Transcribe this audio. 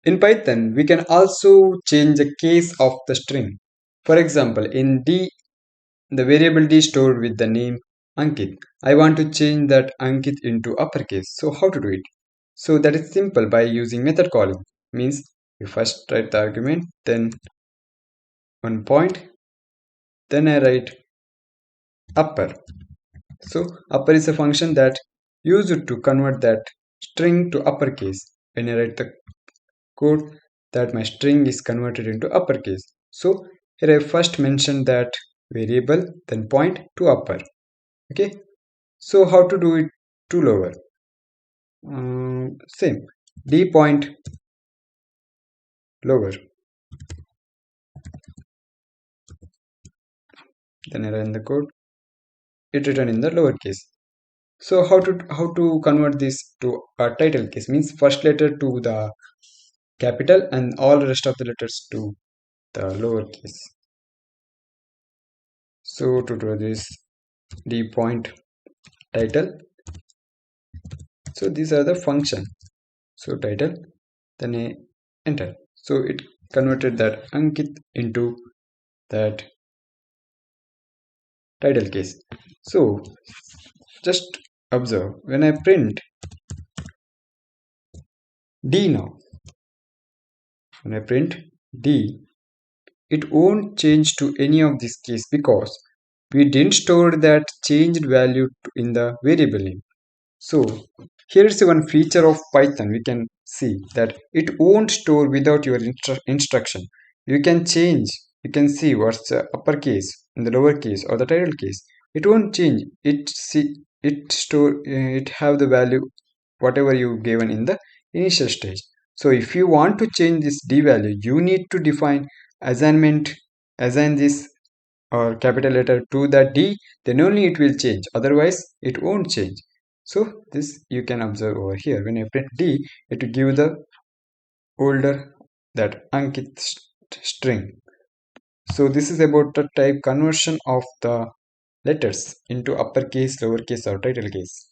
In Python, we can also change the case of the string. For example, in D, the variable D stored with the name Ankit. I want to change that Ankit into uppercase. So how to do it? So that is simple by using method calling. Means you first write the argument, then one point, then I write upper. So upper is a function that used to convert that string to uppercase. When I write the code, that my string is converted into uppercase. So here I first mentioned that variable, then point to upper. Okay. So how to do it to lower? Same. D point lower. Then I run the code. It written in the lower case. So how to convert this to a title case? Means first letter to the capital and all the rest of the letters to the lower case. So to do this, D point title. So these are the function. So title, then I enter. So it converted that Ankit into that title case. So just observe when I print D now, when I print D, it won't change to any of this case because we didn't store that changed value in the variable name. So here's one feature of Python. We can see that it won't store without your instruction. You can change. You can see what's the uppercase in the lowercase or the title case. It won't change. It have the value whatever you given in the initial stage. So if you want to change this d value, you need to define assignment, assign this or capital letter to the d, then only it will change. Otherwise, it won't change. So this you can observe over here. When I print D, it will give the older that Ankit string. So this is about the type conversion of the letters into uppercase, lowercase or title case.